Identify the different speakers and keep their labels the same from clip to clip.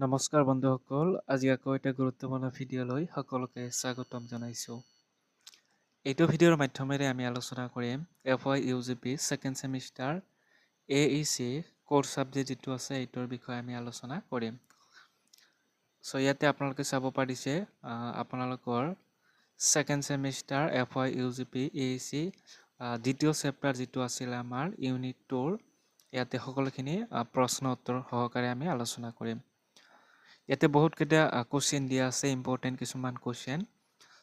Speaker 1: নমস্কাৰ বন্ধুসকল, আজি আকৌ এটা গুৰুত্বপূৰ্ণ ভিডিঅ'লৈ সকলোকে স্বাগতম জনাইছোঁ। এইটো ভিডিঅ'ৰ মাধ্যমেৰে আমি আলোচনা কৰিম FYUGP second semester AEC course subject যিটো আছে এইটোৰ বিষয়ে আমি আলোচনা কৰিম। চ' ইয়াতে আপোনালোকে চাব পাৰিছে আপোনালোকৰ ছেকেণ্ড ছেমিষ্টাৰ FYUGP AEC দ্বিতীয় চেপ্টাৰ যিটো আছিলে আমাৰ ইউনিট 2ৰ ইয়াতে সকলোখিনি প্ৰশ্ন উত্তৰ সহকাৰে আমি আলোচনা কৰিম। ইয়াতে বহুত কেইটা কোৱেশ্চন দিয়া আছে, ইম্পৰ্টেণ্ট কিছুমান কোৱেশ্চন।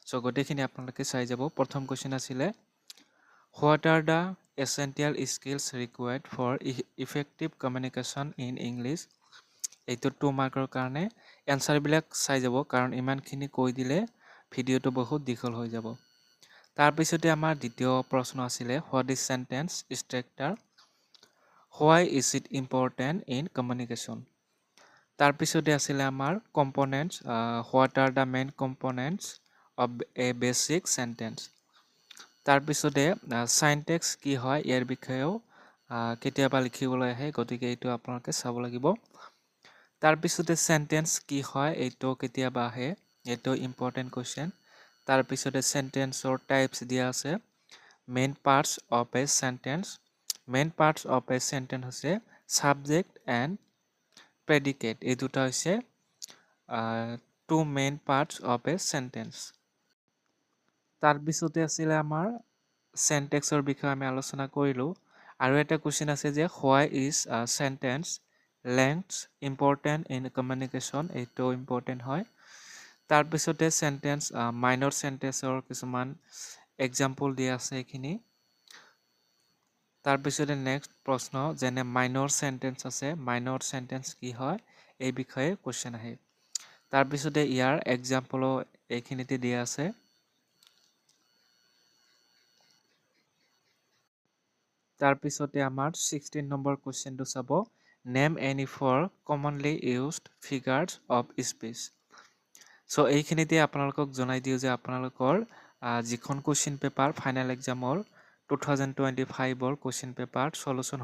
Speaker 1: চ' গোটেইখিনি আপোনালোকে চাই যাব। প্ৰথম কোৱেশ্চন আছিলে what are the essential skills required for effective communication in English. এইটো 2 মাৰ্কৰ কাৰণে এনচাৰবিলাক চাই যাব, কাৰণ ইমানখিনি কৈ দিলে ভিডিঅ'টো বহুত দীঘল হৈ যাব। তাৰপিছতে আমাৰ দ্বিতীয় প্ৰশ্ন আছিলে what is sentence structure, why is it important in communication. তাৰপিছতে আছিলে আমাৰ components, what are the main components of A basic sentence. তাৰপিছতে চাইনটেক্স কি হয় ইয়াৰ বিষয়েও কেতিয়াবা লিখিবলৈ আহে, গতিকে এইটো আপোনালোকে চাব লাগিব। তাৰপিছতে চেণ্টেন্স কি হয় এইটো কেতিয়াবা আহে, এইটো ইম্পৰ্টেণ্ট কুৱেশ্যন। তাৰপিছতে চেণ্টেন্সৰ টাইপছ দিয়া আছে। Main parts of a sentence, main parts of a sentence হৈছে ছাবজেক্ট এণ্ড প্ৰেডিকেট। এই দুটা হৈছে two main parts of a sentence. তাৰপিছতে আছিলে আমাৰ চেণ্টেক্সৰ বিষয়ে আমি আলোচনা কৰিলোঁ। আৰু এটা কুৱেশ্যন আছে যে why is sentence length important in communication, এইটো ইম্পৰ্টেণ্ট হয়। তাৰপিছতে চেণ্টেন্স মাইনৰ চেণ্টেন্সৰ কিছুমান এক্সাম্পল দিয়া আছে এইখিনি। তাৰপিছতে নেক্সট প্ৰশ্ন যেনে মাইনৰ চেণ্টেন্স আছে, মাইনৰ চেণ্টেন্স কি হয় এই বিষয়ে কুৱেশ্যন আহে। তাৰপিছতে ইয়াৰ এক্সাম্পলো এইখিনিতে দিয়া আছে। তাৰপিছতে আমাৰ 16 নম্বৰ কুৱেশ্যনটো চাব, name any four commonly used figures of speech. So' এইখিনিতে আপোনালোকক জনাই দিওঁ যে আপোনালোকৰ যিখন কুৱেশ্যন পেপাৰ ফাইনেল এক্সামৰ 2025ৰ কুৱেশ্যন পেপাৰ চলুশ্যন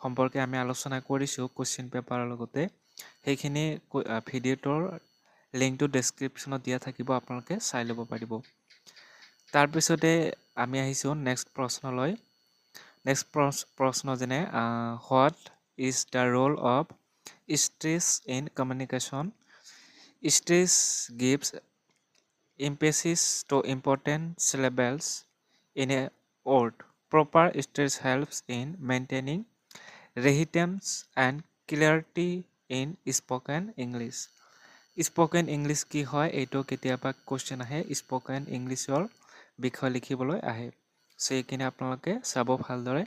Speaker 1: সম্পৰ্কে আমি আলোচনা কৰিছোঁ কুৱেশ্যন পেপাৰৰ লগতে, সেইখিনি ভিডিঅ'টোৰ লিংকটো ডেছক্ৰিপশ্যনত দিয়া থাকিব, আপোনালোকে চাই ল'ব পাৰিব। তাৰপিছতে আমি আহিছোঁ নেক্সট প্ৰশ্নলৈ। নেক্সট প্ৰশ্ন যেনে what is the roll of stress in communication. Stress gives emphasis to important syllables in a word. Proper stress helps in maintaining rhythms and clarity in spoken English. Spoken English কি হয় এইটো কেতিয়াবা question আহে, spoken ইংলিছৰ বিষয় লিখিবলৈ আহে। চ' এইখিনি আপোনালোকে চাব ভালদৰে।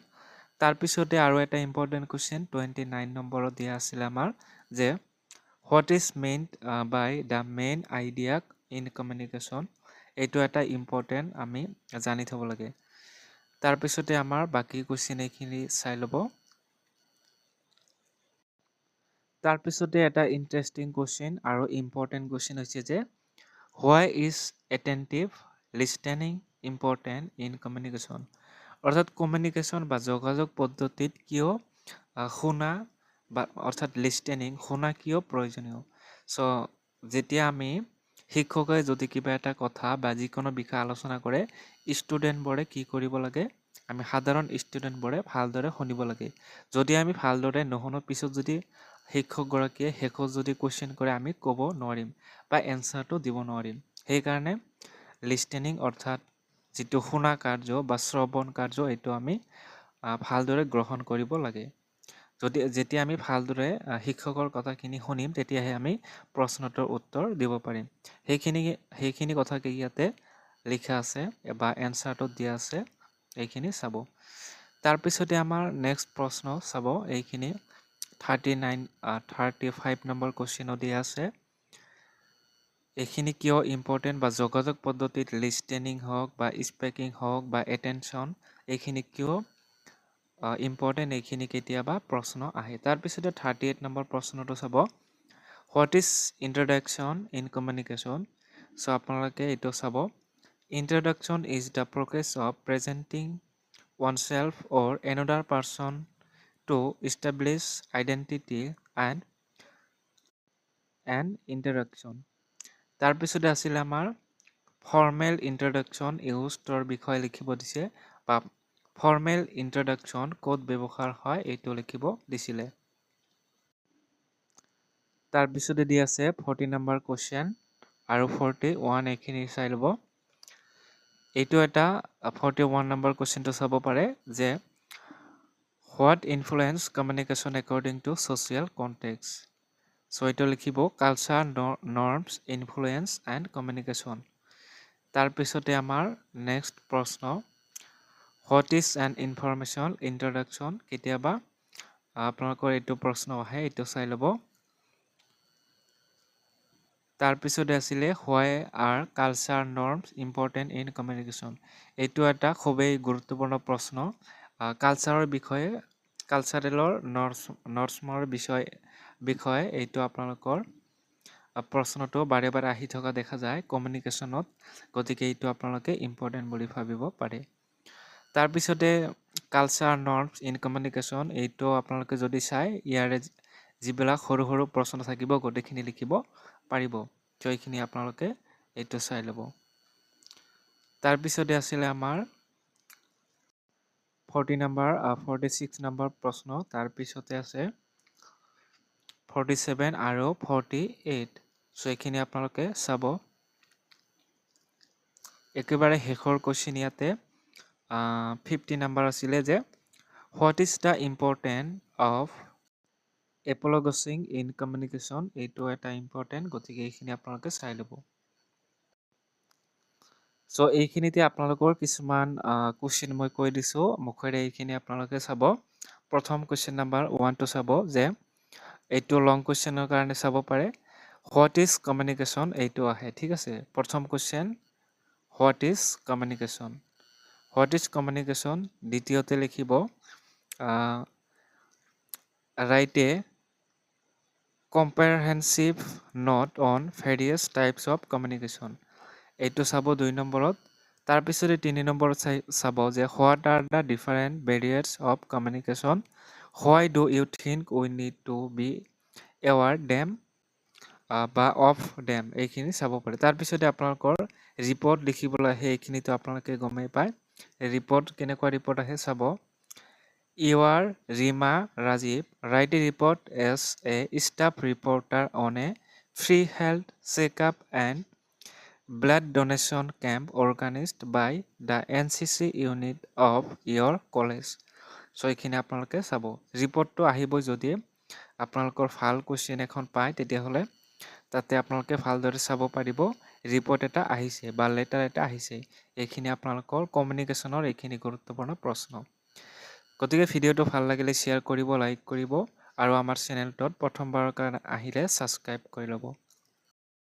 Speaker 1: তাৰপিছতে আৰু এটা ইম্পৰ্টেণ্ট কুৱেশ্যন 29 নম্বৰত দিয়া আছিলে আমাৰ যে what is meant by the main idea in communication. এইটো এটা ইম্পৰ্টেণ্ট, আমি জানি থ'ব লাগে। তাৰপিছতে আমাৰ বাকী কুৱেশ্যন এইখিনি চাই ল'ব। তাৰপিছতে এটা ইণ্টাৰেষ্টিং কুৱেশ্যন আৰু ইম্পৰ্টেণ্ট কুৱেশ্যন হৈছে যে why is এটেণ্টিভ listening important in communication. অৰ্থাৎ কমিউনিকেশ্যন বা যোগাযোগ পদ্ধতিত কিয় শুনা বা অৰ্থাৎ লিষ্টেনিং শুনা কিয় প্ৰয়োজনীয়। চ' যেতিয়া আমি শিক্ষকে যদি কিবা এটা কথা বা যিকোনো বিষয় আলোচনা কৰে, ষ্টুডেণ্টবোৰে কি কৰিব লাগে, আমি সাধাৰণ ষ্টুডেণ্টবোৰে ভালদৰে শুনিব লাগে। যদি আমি ভালদৰে নুশুনো, পিছত যদি শিক্ষকগৰাকীয়ে শেষত যদি কুৱেশ্যন কৰে আমি ক'ব নোৱাৰিম বা এনচাৰটো দিব নোৱাৰিম। সেইকাৰণে লিষ্টেনিং অৰ্থাৎ যিটো শুনা কাৰ্য বা শ্ৰৱণ কাৰ্য এইটো আমি ভালদৰে গ্ৰহণ কৰিব লাগে। যেতিয়া আমি ভালদৰে শিক্ষকৰ কথাখিনি শুনিম, তেতিয়াহে আমি প্ৰশ্নটোৰ উত্তৰ দিব পাৰিম। সেইখিনি কথাকে ইয়াতে লিখা আছে বা এনচাৰটোত দিয়া আছে, এইখিনি চাব। তাৰপিছতে আমাৰ নেক্সট প্ৰশ্ন চাব, এইখিনি 35 নম্বৰ কুৱেশ্যনো দিয়া আছে। এইখিনি কিয় ইম্পৰ্টেণ্ট বা যোগাযোগ পদ্ধতিত লিষ্টেনিং হওক বা স্পিকিং হওক বা এটেনশ্যন এইখিনি কিয় ইম্পৰ্টেণ্ট, এইখিনি কেতিয়াবা প্ৰশ্ন আহে। তাৰপিছতে 38 নম্বৰ প্ৰশ্নটো চাব, what is introduction in communication. So' আপোনালোকে এইটো চাব, introduction is the process of presenting oneself or another person to establish identity and and interaction. তাৰপিছতে আছিলে আমাৰ ফৰ্মেল ইণ্ট্ৰডাকশ্যন ইউজৰ বিষয়ে লিখিব দিছে বা ফৰ্মেল ইণ্ট্ৰডাকশ্যন ক'ত ব্যৱহাৰ হয় এইটো লিখিব দিছিলে। তাৰপিছতে দি আছে 40 নম্বৰ কুৱেশ্যন আৰু 41 এইখিনি চাই ল'ব। এইটো এটা 41 নম্বৰ কুৱেশ্যনটো চাব পাৰে যে what influence communication according to social context. So' এইটো লিখিব culture norms influence and communication. তাৰপিছতে আমাৰ নেক্সট প্ৰশ্ন what is an information introduction. কেতিয়াবা আপোনালোকৰ এইটো প্ৰশ্ন আহে, এইটো চাই ল'ব। তাৰপিছতে আছিলে why are culture norms important in communication. এইটো এটা খুবেই গুৰুত্বপূৰ্ণ প্ৰশ্ন। কালচাৰৰ বিষয়ে কালচাৰেলৰ নৰ্মৰ বিষয়ে এইটো আপোনালোকৰ প্ৰশ্নটো বাৰে বাৰে আহি থকা দেখা যায় কমিউনিকেশ্যনত, গতিকে এইটো আপোনালোকে ইম্পৰ্টেণ্ট বুলি ভাবিব পাৰে। তাৰপিছতে কালচাৰ নৰ্মছ ইন কমিউনিকেশ্যন এইটো আপোনালোকে যদি চাই ইয়াৰে যিবিলাক সৰু সৰু প্ৰশ্ন থাকিব গোটেইখিনি লিখিব পাৰিব। ত' এইখিনি আপোনালোকে এইটো চাই ল'ব। তাৰপিছতে আছিলে আমাৰ 46 নম্বৰ প্ৰশ্ন। তাৰপিছতে আছে 47 আৰু 48। চ' এইখিনি আপোনালোকে চাব। একেবাৰে শেষৰ কুৱেশ্যন ইয়াতে 50 নম্বৰ আছিলে যে what is the important of apologising in communication. এইটো এটা ইম্পৰ্টেণ্ট, গতিকে এইখিনি আপোনালোকে চাই ল'ব। চ' এইখিনিতে আপোনালোকৰ কিছুমান কুৱেশ্যন মই কৈ দিছোঁ মুখেৰে, এইখিনি আপোনালোকে চাব। প্ৰথম কুৱেশ্যন নম্বৰ 1টো চাব যে এইটো লং কুৱেশ্যনৰ কাৰণে চাব পাৰে। হোৱাট ইজ কমিউনিকেশ্যন এইটো আহে, ঠিক আছে। প্ৰথম question what is communication. What is communication. দ্বিতীয়তে লিখিব write a comprehensive note on various types of communication. এইটো চাব 2 নম্বৰত। তাৰপিছতে 3 নম্বৰত চাব যে what are the different barriers of communication, why do you think we need to be aware them বা অফ ডেম, এইখিনি চাব পাৰে। তাৰপিছতে আপোনালোকৰ ৰিপৰ্ট লিখিবলৈ আহে, এইখিনিতো আপোনালোকে গমেই পায়। ৰিপৰ্ট কেনেকুৱা ৰিপৰ্ট আহে চাব। You are Reema Rajeev write a report as a staff reporter on a free health checkup and blood donation camp organised by the NCC unit of your college. So' এইখিনি আপোনালোকে চাব। ৰিপৰ্টটো আহিবই যদি আপোনালোকৰ ভাল কুৱেশ্যন এখন পায়, তেতিয়াহ'লে তাতে আপোনালোকে ভালদৰে চাব পাৰিব ৰিপৰ্ট এটা আহিছে বা লেটাৰ এটা আহিছে। এইখিনি আপোনালোকৰ কমিউনিকেশ্যনৰ এইখিনি গুৰুত্বপূৰ্ণ প্ৰশ্ন। গতিকে ভিডিঅ'টো ভাল লাগিলে শ্বেয়াৰ কৰিব, লাইক কৰিব আৰু আমাৰ চেনেলটোত প্ৰথমবাৰৰ কাৰণে আহিলে ছাবস্ক্ৰাইব কৰি ল'ব।